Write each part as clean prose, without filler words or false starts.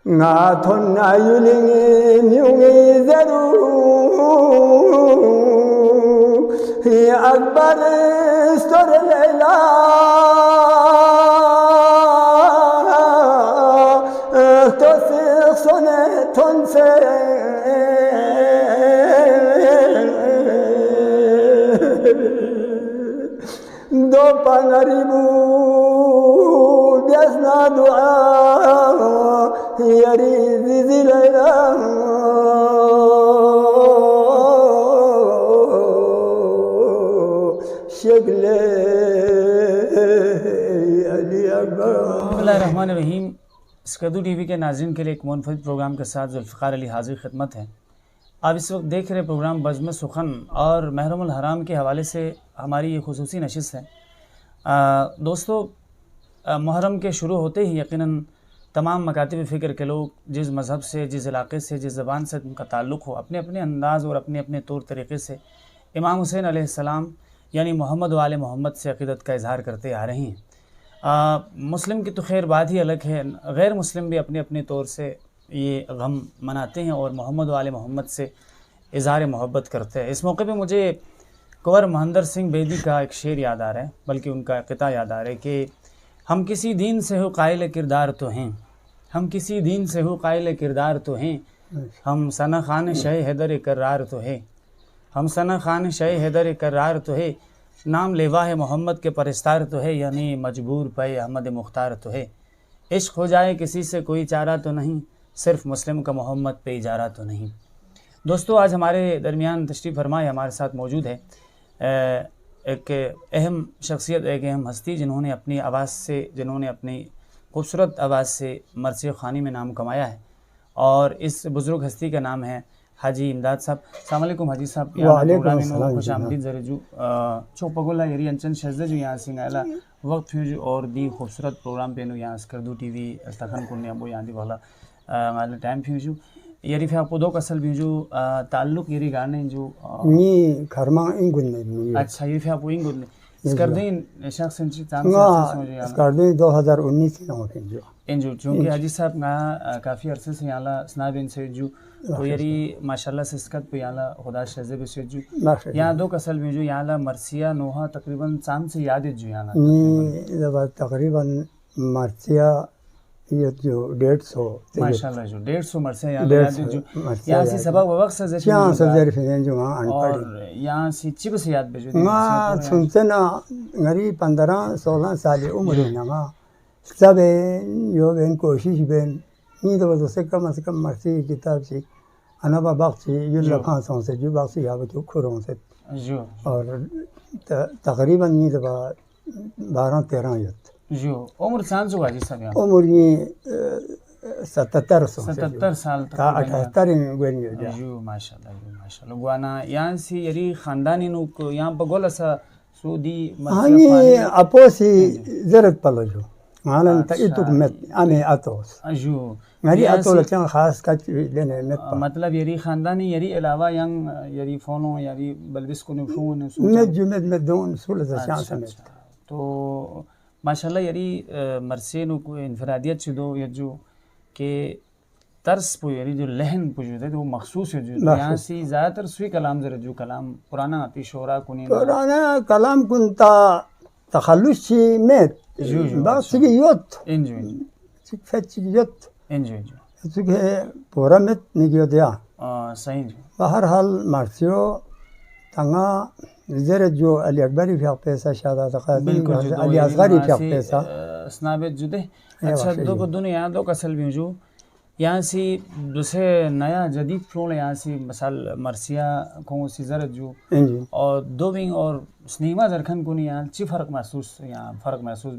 나톤 나유링이 뉴이 제루 이 악바르 스토레레라 토스 손에 톤세 도파나리부 비스나 두아 يريد ذللا شكل बिस्मिल्लाहिर्रहमानिर्रहीम। स्कदू टीवी के नाज़रीन के लिए एक मुनफरिद प्रोग्राम के साथ जुल्फ़िकार अली हाजिर खिदमत है। आप इस वक्त देख रहे प्रोग्राम बज़्म सुखन और महरमुल हराम के हवाले से हमारी ये खुसूसी नशिस्त है। दोस्तों, मुहर्रम के शुरू होते ही यकीनन तमाम मकातिब फ़िक्र के लोग जिस मज़हब से, जिस इलाक़े से, जिस ज़बान से उनका ताल्लुक़ हो, अपने अपने अंदाज़ और अपने अपने तौर तरीक़े से इमाम हुसैन अलैहिस्सलाम यानी मोहम्मद वाले मोहम्मद से अक़ीदत का इज़हार करते आ रहे हैं। मुस्लिम की तो खैर बात ही अलग है, गैर मुस्लिम भी अपने अपने तौर से ये गम मनाते हैं और मोहम्मद वाले मोहम्मद से इज़हार मोहब्बत करते हैं। इस मौके पे मुझे कुंवर मोहम्मद सिंह बेदी का एक शेर याद आ रहा है, बल्कि उनका क़िता याद आ रहा है कि हम किसी दीन से हो कायल किरदार तो हैं, हम किसी दीन से हो कायल किरदार तो हैं, हम सना खान शह हैदर करार तो है, हम सना खान शह हैदर करार तो है, नाम लेवा है मोहम्मद के परस्तार तो है, यानी मजबूर पे अहमद मुख्तार तो है, इश्क हो जाए किसी से कोई चारा तो नहीं, सिर्फ मुस्लिम का मोहम्मद पे इजारा तो नहीं। दोस्तों, आज हमारे दरमियान तशरीफ़ फरमाए हमारे साथ मौजूद है एक अहम शख्सियत, एक अहम हस्ती जिन्होंने अपनी आवाज़ से, जिन्होंने अपनी खूबसूरत आवाज़ से मरसी ख़ानी में नाम कमाया है, और इस बुज़ुर्ग हस्ती का नाम है हाजी इमदाद साहब। अस्सलाम वालेकुम हाजी साहब। खुश आमदीद ज़रूर चौपगोला यरी अंचन शज़्ज़े जो यहाँ सिंगाला वक्त फ्यूज और दी खूबसूरत प्रोग्राम पे यहाँ स्कर्दू टीवी तखन कुन्ने अबो यहाँ दी वाला माले टाइम फ्यूजू यरी फिर आपको दो कसल फ्यूजू ताल्लुक यरी गाने जो नी खरमा इंगुन में। अच्छा, ये फिर आपको इंगुन स्कर्दीन शख्स इंची ताम से स्कर्दीन 2019 से हो फिर जो इंजू चूँकि हाजी साहब ना काफ़ी अरसे से यहाँ स्नाबिन से जो तो यरी माशाल्लाह से स्कत पे यहाँ खुदा शज़े भी से जो यहाँ दो कसल में जो यहाँ मरसिया नोहा तकरीबन चांद से याद जो यहाँ जब तकरीबन मरसिया ये जो 150 माशाल्लाह जो 150 मरसिया यहाँ से सबक वक्त से यहाँ से जर फिर जो वहाँ और यहाँ से चिप से याद भेजो वहाँ सुनते ना गरी 15-16 साल उम्र है ना सब यो बेन कोशिश बेन नहीं तो से कम मरसी किताब से अनबा बख्शी युल्ला खान से जो बख्शी यहाँ तो खुरों से जो और तकरीबन नहीं तो 12-13 युद्ध जो उम्र सांस हुआ जी सब यहाँ उम्र ये 77 साल तक 78 गुनी हो जो माशाल्लाह गुआना यहाँ से यरी खानदानी नु को यहाँ बगोला सा सूदी हाँ ये अपोसी जरत पलो जो हालां तइतुक मत अने अतोस जो मेरी अतोल चंग खास का लेने मत मतलब यरी खानदानी यरी अलावा यंग यरी फोनो यरी बलबिस को ने फोन में दोन सुल से चांस में तो माशाल्लाह यरी मरसे नु को इनफरादियत से दो ये जो के तर्स पो यरी जो लहन पो जो वो मखसूस है जो यहाँ से ज़्यादातर सुई कलाम जरा जो कलाम पुराना पिशोरा कुनी पुराना कलाम कुंता तखल्लुशी में बाकी योत इंजो फैच योत इंजो चुके पूरा में निकियो दिया सही जो बाहर हाल मरसियो तंगा जरा जो अली अकबरी फियाक पैसा शादा तकादी अली असगरी फियाक पैसा स्नाबे जुदे। अच्छा, दो दुनिया दो कसल भी जो यहाँ से दूसरे नया जदीद फ्लोर यहाँ से मसाल मरसिया को सी जरत जो और दो विंग और स्नीमा जरखन को नहीं यहाँ ची फ़र्क महसूस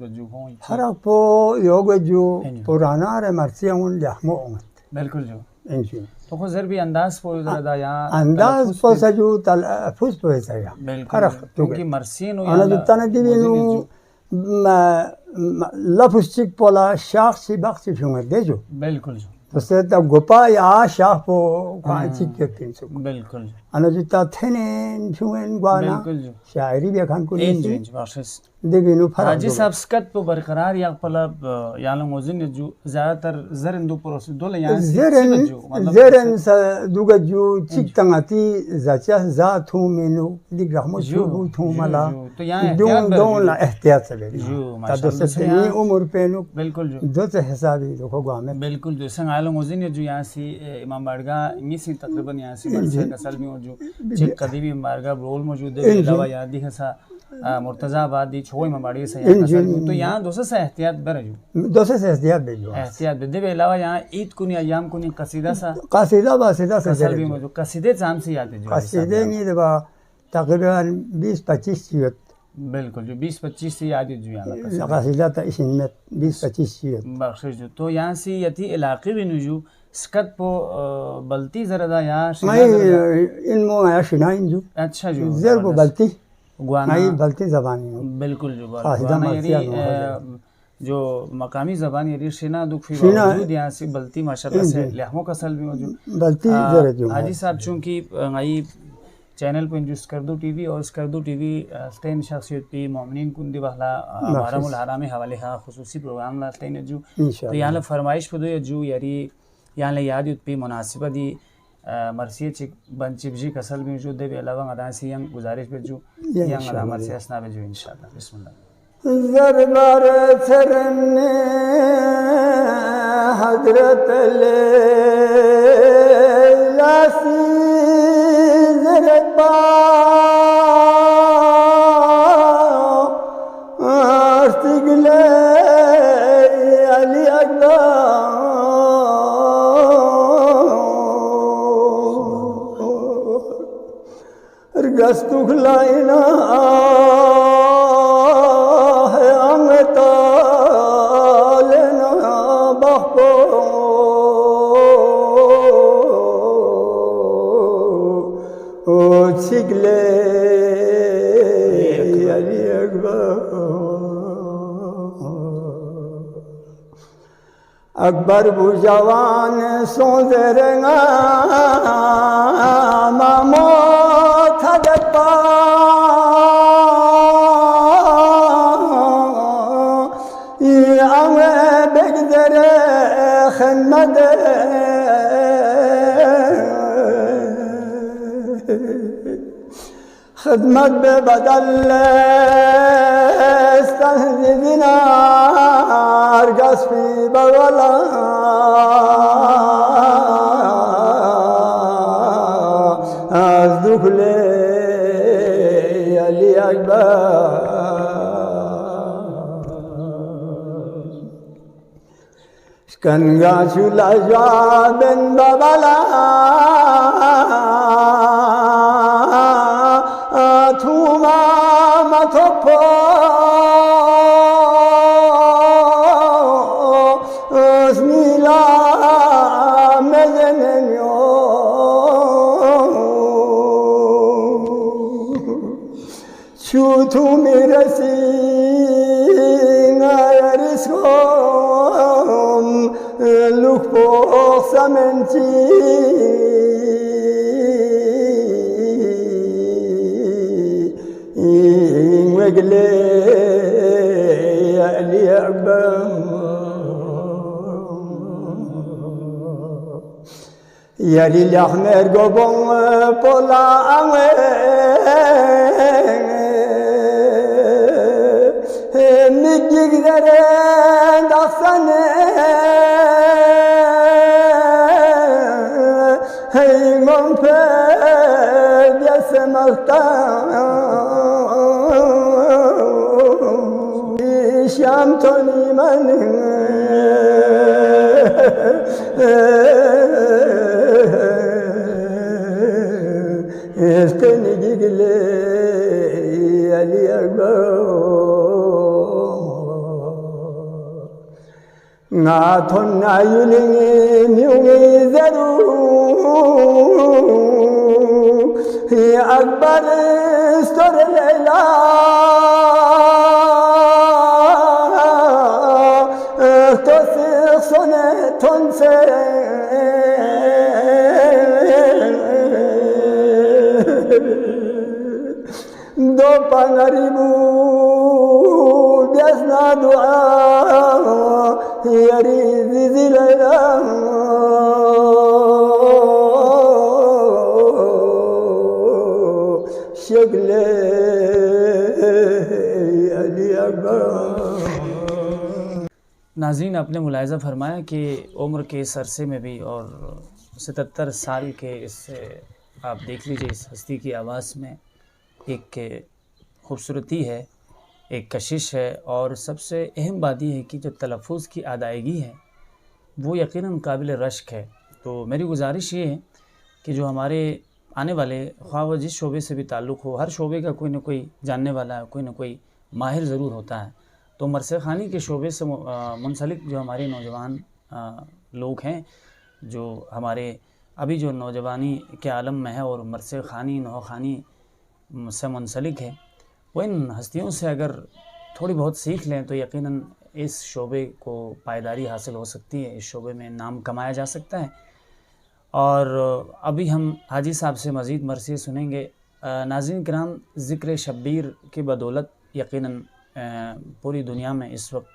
बजू हो फ़र्क पो योग जो पुराना रे मरसिया उन लहमो बिल्कुल जो तो खुद जर भी अंदाज पो ज़रा यहाँ अंदाज पो सजू तलफुज़ पो ऐसा या बिल्कुल क्योंकि मरसियन अना जो तने दिवी नु लफुज़ चिक पोला शाख सी बख्शी फिर दे जो बिल्कुल जो तो से तब गोपा या शाह पो खांची के पिंसु बिल्कुल अनजुता थेनेन छुएन ग्वाना बिल्कुल जो शायरी भी खान को इंज इंज बख्शिश देविनु फरक हाजी साहब स्कत पे बरकरार या पलब या लो मोजिन जो ज्यादातर जरन दो प्रोसेस दो या zeren sa duga ju chiktangati zacha za thu menu dik rahmo ju thu mala तो यहाँ don la ehtiyat se beri जो ta do se ni umur penu बिल्कुल जो do se hisabi देखो गामे बिल्कुल जो संग आलो मोजिन जो यहाँ से इमाम बारगाह इसी तकरीबन यहाँ से बरसे कसल में जो चेक कदीमी बारगाह रोल मौजूद है अलावा याद दी हसा मुर्तजा आबादी छोई मबाड़ी से तो यहाँ दूसरे से एहतियात बर जो दूसरे से एहतियात बेजो एहतियात दे के अलावा यहाँ ईद कुनी अयाम कुनी कसीदा सा कसीदा बासीदा से कसल भी मौजूद कसीदे जाम से याद है जो कसीदे नहीं दबा तकरीबन 20-25 चीत बिल्कुल जो 20-25 से याद है जो यहाँ कसीदा था इसमें 20-25 चीत बख्शिश जो तो यहाँ से यति इलाके भी नुजू स्कत पो बलती जरदा यहाँ मैं इनमो आया शिनाइन जो अच्छा जो जर वो बलती गुआना बल्ती ज़बानी बिल्कुल जो गुआना जो मकामी ज़बान यानी शिना दुखी मौजूद यहाँ से बल्ती माशाल्लाह से लहमों का सल भी मौजूद बल्ती हाजी साहब चूँकि आई चैनल पर जो स्कर्दू टीवी और स्कर्दू टीवी स्टेन शख्सियत पे मोमिनीन कुंदी वाला हरामुल हराम हवाले हा खुसूसी प्रोग्राम ला स्टेन जो तो यहाँ फरमाइश पे दो जो यारी यहाँ ले याद पे मुनासिबा दी मरसिया चिक बंचिबजी कसल में जो दे अलावा अदा से यंग गुजारिश पे जो यंग अदा मरसी असना पे जो इंशाल्लाह बिस्मिल्लाह ज़रबार सरने हज़रत लासी ज़रबा आस्तिगले Ali Akbar Gastuklaina hai amtalena bahpo o chigle ali akbar bu jawan sonzerenga mamo خدمت به بدل استهزئنا ارگس فی بولا از دخل علی اکبر کنگا چولا جابن ببلا توما متوپو اسمیلا مزنیو چو تو میرسی نایرسکم لوک پوسمنچی وقلي علي عبام يا ليل احمر قبون بولا مجيك درين دخسني هي منفذ يا سمختان شام توني من استني جيلي علي اكبر ناتون عيوني نيومي زرو هي اكبر استر Laila تنسى panaribu biasna dua yari zilala शक्ले Ali Akbar. नाज़रीन, आपने मुलाहिज़ा फरमाया कि उम्र के इस अरसे में भी और 77 साल के इससे आप देख लीजिए इस हस्ती की आवाज़ में एक खूबसूरती है, एक कशिश है और सबसे अहम बात यह है कि जो तलफ़्फ़ुज़ की अदायगी है वो यकीनन काबिल रश्क है। तो मेरी गुजारिश ये है कि जो हमारे आने वाले ख्वाह वो जिस शोबे से भी ताल्लुक़ हो, हर शोबे का कोई ना कोई जानने वाला है, कोई ना कोई माहिर ज़रूर होता है। तो मरसे ख़ानी के शोबे से मुंसलिक जो हमारे नौजवान लोग हैं, जो हमारे अभी जो नौजवानी के आलम में है और मरसे ख़ानी नौखानी से मुंसलिक है, वो इन हस्तियों से अगर थोड़ी बहुत सीख लें तो यकीनन इस शोबे को पायदारी हासिल हो सकती है, इस शोबे में नाम कमाया जा सकता है। और अभी हम हाजी साहब से मज़ीद मरसी सुनेंगे। नाज़रीन किराम, ज़िक्र शब्बीर की बदौलत यकीनन पूरी दुनिया में इस वक्त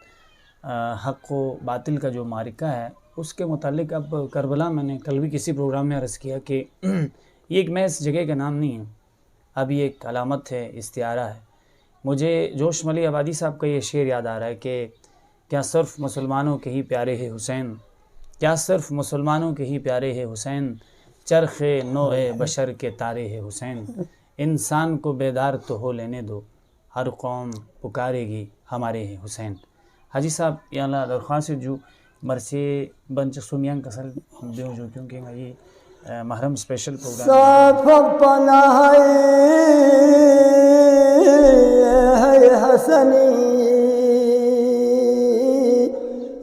हक़ व बातिल का जो मारिका है उसके मुतालिक अब करबला, मैंने कल भी किसी प्रोग्राम में अर्ज़ किया कि ये एक महज जगह का नाम नहीं है, अब ये एक अलामत है, इस्तिआरा है। मुझे जोश मली आबादी साहब का ये शेर याद आ रहा है कि क्या सिर्फ़ मुसलमानों के ही प्यारे है हुसैन, क्या सिर्फ़ मुसलमानों के ही प्यारे है हुसैन, चरख़े नोए बशर के तारे है हुसैन, इंसान को बेदार तो हो लेने दो, हर कौम पुकारेगी हमारे हैं हुसैन। हाजी साहब यहाँ दरख्वास्त जो मरसे बंच सुनियन कसर जो जो क्योंकि ये महरम स्पेशल प्रोग्राम हसनी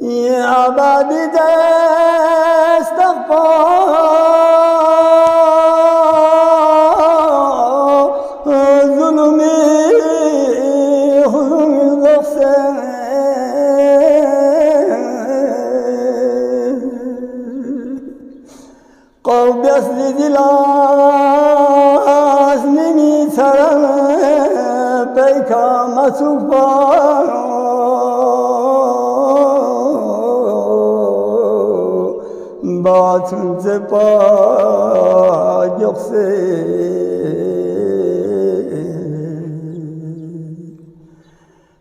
ये आबादी बातुन से पाजुक से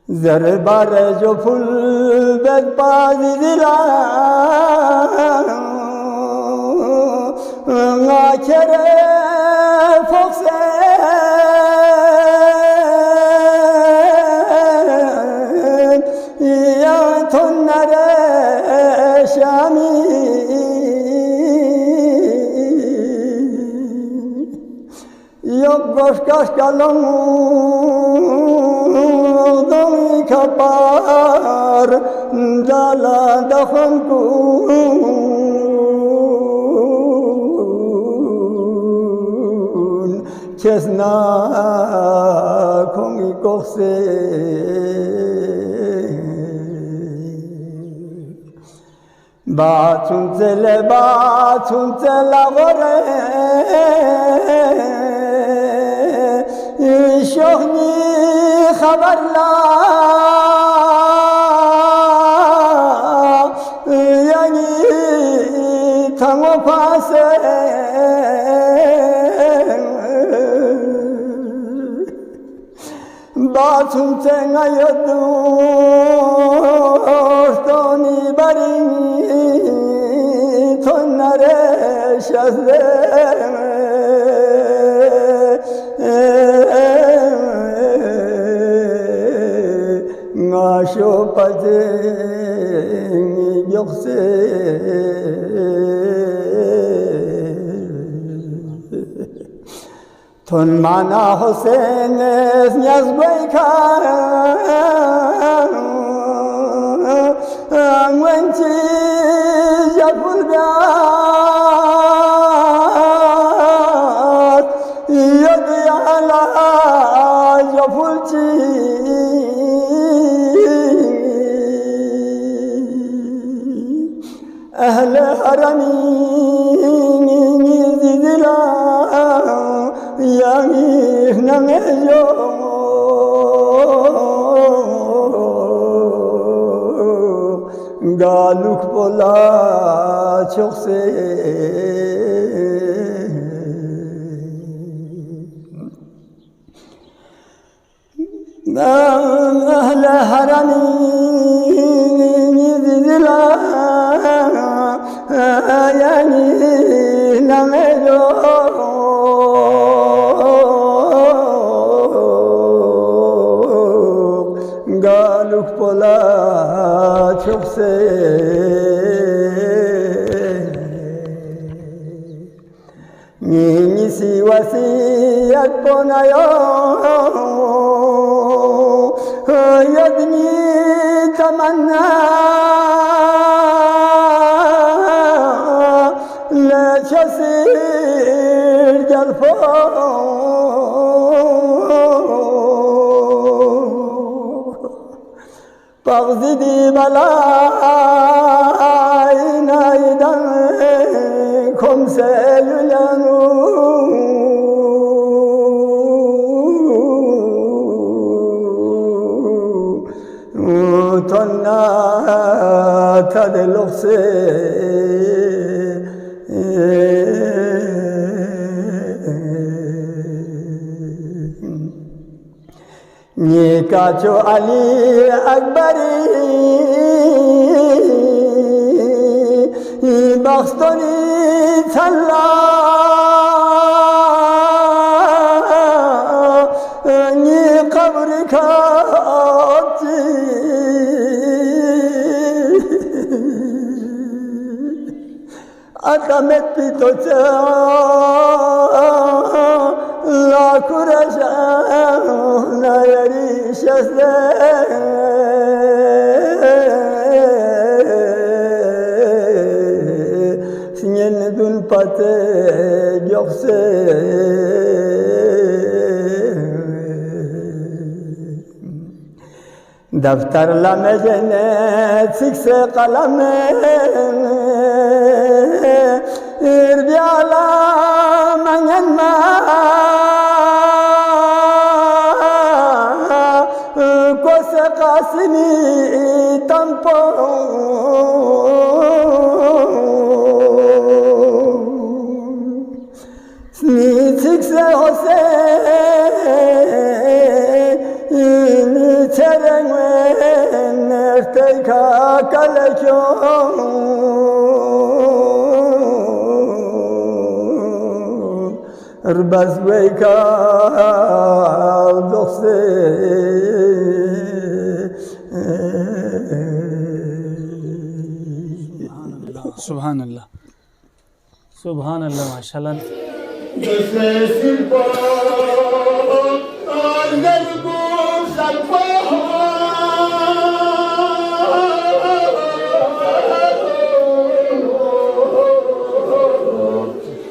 जरे बारे जो फुल बेद पाजी दिला गाचरे फोक्से या थुन्नरे Shami Goshkash kalon domi kapar dala dakhon kun chesna kongi kokse batun tele gore شغني خبر لا يعني تمو پاسه باتون تنگا یدوستانی بری تو نرش از Nasho pade yokse ton mana Hussein nyaz boyka angwenchi japulgat yodi ala japulchi أهل حرمي زلزلا يا مينا مجو galuk bola çok أهل حرمي ذلا يعني نملو قالوا بلا çok Nisi vasiyet bonayo yadni tamanna la şasir gelfo Bagzidi balayna idan komse yulanu tonna tadelokse Nikacho Ali Akbari Bakstoni Talla Ni kabri kapti Atamet pitocha La kurasha na yarishasle Sinyen dun pate yokse Daftar la mejene sikse kalame İrbiala manyanma Kose kasini tampo Nitikse hose ini terengwe nerteka kalekyo Rbaz weka dokse Subhanallah Subhanallah maşallah Nefesim var, kalbim salfa.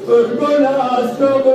Örgün aşkım